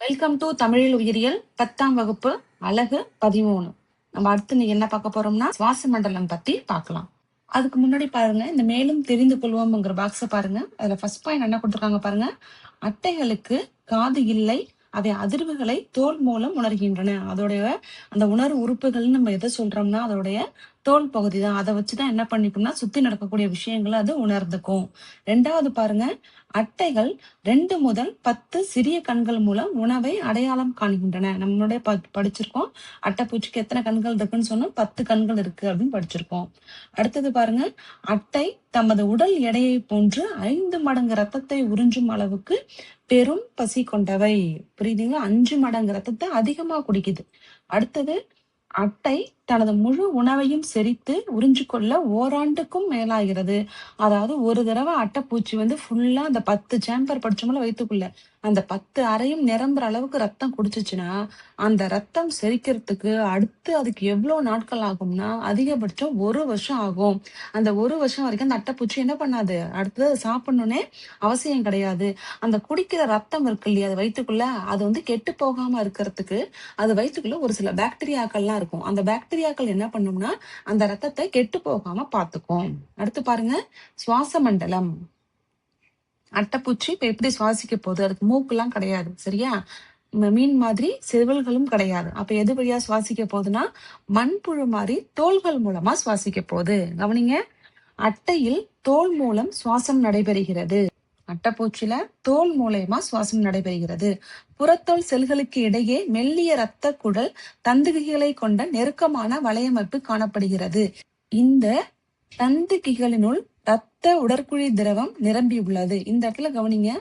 Welcome to தமிழில் உயிரியல் 10ஆம் வகுப்பு அலகு 13. நம்ம அடுத்து நீ என்ன பார்க்க போறோம்னா சுவாச மண்டலம் பத்தி பார்க்கலாம். அதுக்கு முன்னாடி பாருங்க, இந்த மேலும் தெரிந்து கொள்வோம்ங்கிற பாக்ஸ பாருங்க. அதுல ஃபர்ஸ்ட் பாயிண்ட் என்ன கொடுத்துருக்காங்க பாருங்க. அட்டைகளுக்கு காது இல்லை, அவை அதிர்வுகளை தோல் மூலம் உணர்கின்றன. அதோடைய அந்த உணர்வு உறுப்புகள்னு நம்ம எதை சொல்றோம்னா அதோடைய தோல் பகுதி தான். அதை வச்சுதான் என்ன பண்ணிக்கும்னா சுத்தி நடக்கக்கூடிய விஷயங்களை அது உணர்ந்துக்கும். 2வது பாருங்க, அட்டைகள் 2 முதல் 10 சிறிய கண்கள் மூலம் உணவை அடையாளம் காண்கின்றன. நம்மளுடைய படிச்சிருக்கோம், அட்டைப்பூச்சிக்கு எத்தனை கண்கள் இருக்குன்னு சொன்னோம், 10 கண்கள் இருக்கு அப்படின்னு படிச்சிருக்கோம். அடுத்தது பாருங்க, அட்டை தமது உடல் எடையை போன்று 5 மடங்கு ரத்தத்தை உறிஞ்சும் அளவுக்கு பெரும் பசி கொண்டவை. புரியுதுங்களா? 5 மடங்கு ரத்தத்தை அதிகமா குடிக்குது. அடுத்தது, அட்டை தனது முழு உணவையும் செரித்து உறிஞ்சு கொள்ள ஓராண்டுக்கும் மேலாகிறது. அதாவது ஒரு தடவை அட்டைப்பூச்சி ஃபுல்லா அந்த 10 சேம்பர் படிச்சோம்ல வயிற்றுக்குள்ள, அந்த 10 அறையும் நிரம்புற அளவுக்கு ரத்தம் குடிச்சுச்சுன்னா அந்த ரத்தம் செரிக்கிறதுக்கு அடுத்து அதுக்கு எவ்வளவு நாட்கள் ஆகும்னா அதிகபட்சம் 1 வருஷம் ஆகும். அந்த 1 வருஷம் வரைக்கும் அந்த அட்டைப்பூச்சி என்ன பண்ணாது, அடுத்தது சாப்பிடணும்னே அவசியம் கிடையாது. அந்த குடிக்கிற ரத்தம் இருக்கு இல்லையா, அது வயிற்றுக்குள்ள, அது கெட்டு போகாம இருக்கிறதுக்கு அது வயிற்றுக்குள்ள ஒரு சில பாக்டீரியாக்கள்லாம் இருக்கும். அந்த பாக்டீரியாக்கள் என்ன பண்ணும்னா அந்த ரத்தத்தை கெட்டு போகாம பாத்துக்கும். அடுத்து பாருங்க, சுவாச மண்டலம். அட்டைப்பூச்சி இப்ப எப்படி சுவாசிக்க போகுது, அதுக்கு மூக்குலாம் கிடையாது, சரியா? மீன் மாதிரி செவில்களும் கிடையாது. அப்ப எது வழியா சுவாசிக்க போகுதுன்னா மண்புழு மாதிரி தோள்கள் மூலமா சுவாசிக்க போகுது. கவனிங்க, அட்டையில் தோல் மூலம் சுவாசம் நடைபெறுகிறது. அட்டைப்பூச்சில தோல் மூலமா சுவாசம் நடைபெறுகிறது. புறத்தோல் செல்களுக்கு இடையே மெல்லிய இரத்த குடல் தந்துகிகளை கொண்ட நெருக்கமான வலையமைப்பு காணப்படுகிறது. இந்த தந்துகிகளினுள் இரத்த உடற்குழி திரவம் நிரம்பி உள்ளது. இந்த இடத்துல கவனிங்க,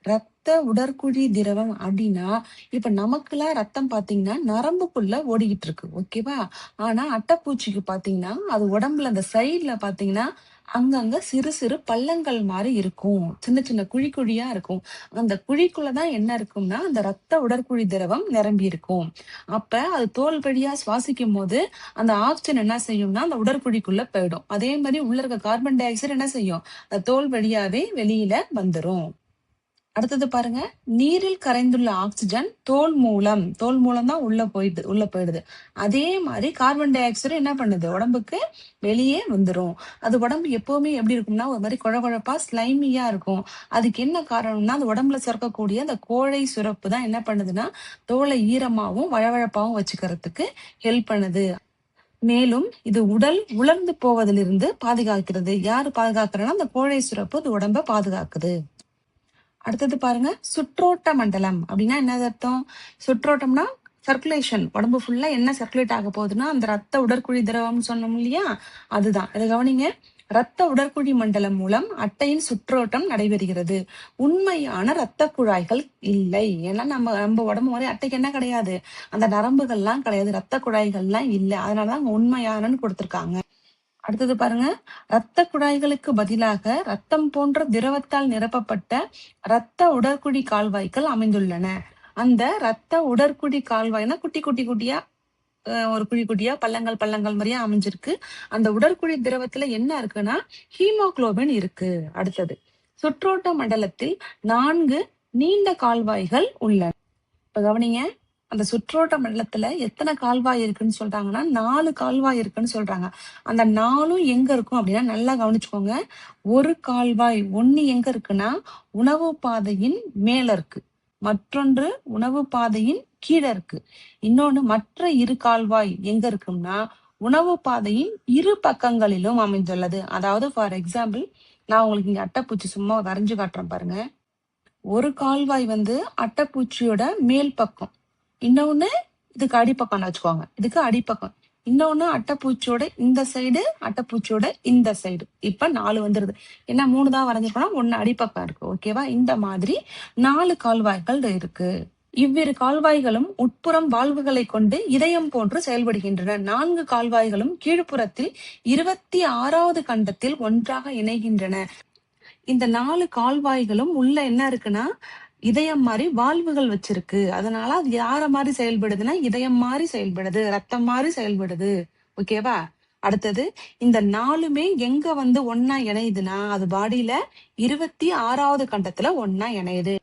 இரத்த உடற்குழி திரவம் அப்படின்னா இப்ப நமக்குலாம் ரத்தம் பாத்தீங்கன்னா நரம்புக்குள்ள ஓடிக்கிட்டு இருக்கு, ஓகேவா? ஆனா அட்டைப்பூச்சிக்கு பாத்தீங்கன்னா அது உடம்புல அந்த சைட்ல பாத்தீங்கன்னா அங்கங்க சிறு சிறு பள்ளங்கள் மாதிரி இருக்கும், சின்ன சின்ன குழி குழியா இருக்கும். அந்த குழிக்குள்ளதான் என்ன இருக்கும்னா அந்த ரத்த உடற்குழி திரவம் நிரம்பி இருக்கும். அப்ப அது தோல் வழியா சுவாசிக்கும் போது அந்த ஆக்சிஜன் என்ன செய்யும்னா அந்த உடற்குழிக்குள்ள போயிடும். அதே மாதிரி உள்ள இருக்க கார்பன் டை ஆக்சைடு என்ன செய்யும், அந்த தோல் வழியாவே வெளியில வந்துரும். அடுத்தது பாருங்க, நீரில் கரைந்துள்ள ஆக்சிஜன் தோல் மூலம் தான் உள்ள போயிடுது. அதே மாதிரி கார்பன் டை ஆக்சைடு என்ன பண்ணுது, உடம்புக்கு வெளியே வந்துரும். அது உடம்பு எப்பவுமே எப்படி இருக்கும்னா ஒரு மாதிரி குழகுழப்பா ஸ்லைமியா இருக்கும். அதுக்கு என்ன காரணம்னா அந்த உடம்புல சுரக்கக்கூடிய அந்த கோழை சுரப்பு தான் என்ன பண்ணுதுன்னா தோலை ஈரமாவும் வழவழப்பாவும் வச்சுக்கிறதுக்கு ஹெல்ப் பண்ணுது. மேலும் இது உடல் உலர்ந்து போவதிலிருந்து பாதுகாக்கிறது. யாரு பாதுகாக்கிறன்னா அந்த கோழை சுரப்பு அது உடம்ப பாதுகாக்குது. அடுத்தது பாருங்க, சுற்றோட்ட மண்டலம் அப்படின்னா என்னது அர்த்தம்? சுற்றோட்டம்னா சர்க்குலேஷன், உடம்பு ஃபுல்லா என்ன சர்க்குலேட் ஆக போகுதுன்னா அந்த ரத்த உடற்குழி திரவம் சொன்னோம் இல்லையா, அதுதான். இதை கவனிங்க, ரத்த உடற்குழி மண்டலம் மூலம் அட்டையின் சுற்றோட்டம் நடைபெறுகிறது. உண்மையான ரத்த குழாய்கள் இல்லை. ஏன்னா நம்ம உடம்பு மாதிரி அட்டைக்கு என்ன கிடையாது, அந்த நரம்புகள்லாம் கிடையாது, ரத்த குழாய்கள்லாம் இல்லை. அதனாலதான் உண்மையானன்னு கொடுத்திருக்காங்க. அடுத்தது பாருங்க, இரத்த குழாய்களுக்கு பதிலாக ரத்தம் போன்ற திரவத்தால் நிரப்பப்பட்ட இரத்த உடற்குழி கால்வாய்கள் அமைந்துள்ளன. அந்த இரத்த உடற்குழி கால்வாய்னா குட்டி குட்டி குட்டியா ஒரு குழி குட்டியா பள்ளங்கள் பள்ளங்கள் மாதிரியா அமைஞ்சிருக்கு. அந்த உடற்குழி திரவத்துல என்ன இருக்குன்னா ஹீமோகுளோபின் இருக்கு. அடுத்தது, சுற்றோட்ட மண்டலத்தில் 4 நீண்ட கால்வாய்கள் உள்ளன. இப்ப கவனிங்க, அந்த சுற்றோட்ட மண்டலத்துல எத்தனை கால்வாய் இருக்குன்னு சொல்றாங்கன்னா 4 கால்வாய் இருக்குன்னு சொல்றாங்க. அந்த 4ம் எங்க இருக்கும் அப்படின்னா நல்லா கவனிச்சுக்கோங்க. ஒரு கால்வாய் ஒண்ணு எங்க இருக்குன்னா உணவு பாதையின் மேல இருக்கு, மற்றொன்று உணவு பாதையின் கீழே இருக்கு. இன்னொன்னு மற்ற 2 கால்வாய் எங்க இருக்கும்னா உணவு பாதையின் இரு பக்கங்களிலும் அமைந்துள்ளது. அதாவது ஃபார் எக்ஸாம்பிள், நான் உங்களுக்கு இங்க அட்டைப்பூச்சி சும்மா வரைஞ்சு காட்டுறேன் பாருங்க. ஒரு கால்வாய் அட்டைப்பூச்சியோட மேல் பக்கம், இன்னொன்னு இதுக்கு அடிப்பக்கம் வச்சுக்கோங்க, இதுக்கு அடிப்பக்கம். இன்னொன்னு அட்டைப்பூச்சியோட இந்த சைடு, அட்டைப்பூச்சியோட இந்த சைடு. இப்ப 4 வந்துருது. ஏன்னா 3 தான் வரைஞ்சிருக்கோம்னா 1 அடிப்பக்கம் இருக்கு, ஓகேவா? இந்த மாதிரி 4 கால்வாய்கள் இருக்கு. இவ்விரு கால்வாய்களும் உட்புறம் வால்வுகளை கொண்டு இதயம் போன்று செயல்படுகின்றன. 4 கால்வாய்களும் கீழ்ப்புறத்தில் 26வது கண்டத்தில் ஒன்றாக இணைகின்றன. இந்த 4 கால்வாய்களும் உள்ள என்ன இருக்குன்னா இதயம் மாதிரி வால்வுகள் வச்சிருக்கு. அதனால அது யார மாதிரி செயல்படுதுன்னா இதயம் மாதிரி செயல்படுது, ரத்தம் மாதிரி செயல்படுது, ஓகேவா? அடுத்தது, இந்த 4மே எங்க ஒன்னா இணையுதுன்னா அது பாடியில 26வது கண்டத்துல ஒன்னா இணையுது.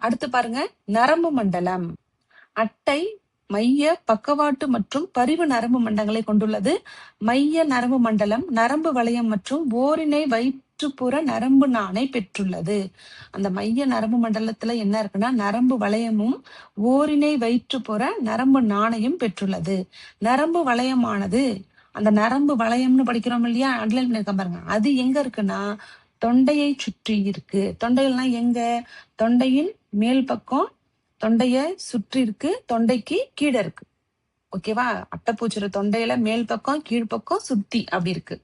அடுத்து பாருங்க, நரம்பு மண்டலம். அட்டை மைய, பக்கவாட்டு மற்றும் பரிவு நரம்பு மண்டலங்களை கொண்டுள்ளது. மைய நரம்பு மண்டலம் நரம்பு வளையம் மற்றும் ஓரினை வயிற்றுப்புற நரம்பு நாணை பெற்றுள்ளது. அந்த மைய நரம்பு மண்டலத்துல என்ன இருக்குன்னா நரம்பு வளையமும் ஓரினை வயிற்றுப்புற நரம்பு நாணையும் பெற்றுள்ளது. நரம்பு வளையமானது, அந்த நரம்பு வளையம்னு படிக்கிறோம் இல்லையா, அண்டர்லைன் பண்ணிருக்க பாருங்க, அது எங்க இருக்குன்னா தொண்டையை சுற்றி இருக்கு. தொண்டையில்னா எங்க? தொண்டையின் மேல் பக்கம் தொண்டைய சுற்றி இருக்கு, தொண்டைக்கு கீழே இருக்கு. ஓகேவா? அட்டைப்பூச்சியோட தொண்டையில மேல் பக்கம் கீழ்ப்பக்கம் சுத்தி அப்படி இருக்கு.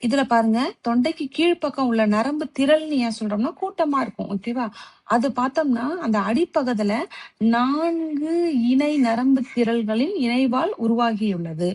இதுல பாருங்க, தொண்டைக்கு கீழ்ப்பக்கம் உள்ள நரம்பு திரள்னு ஏன் சொல்றோம்னா கூட்டமா இருக்கும். ஓகேவா? அது பார்த்தோம்னா அந்த அடிப்பகுதியில 4 இணை நரம்பு திரள்களின் இணைவால் உருவாகியுள்ளது.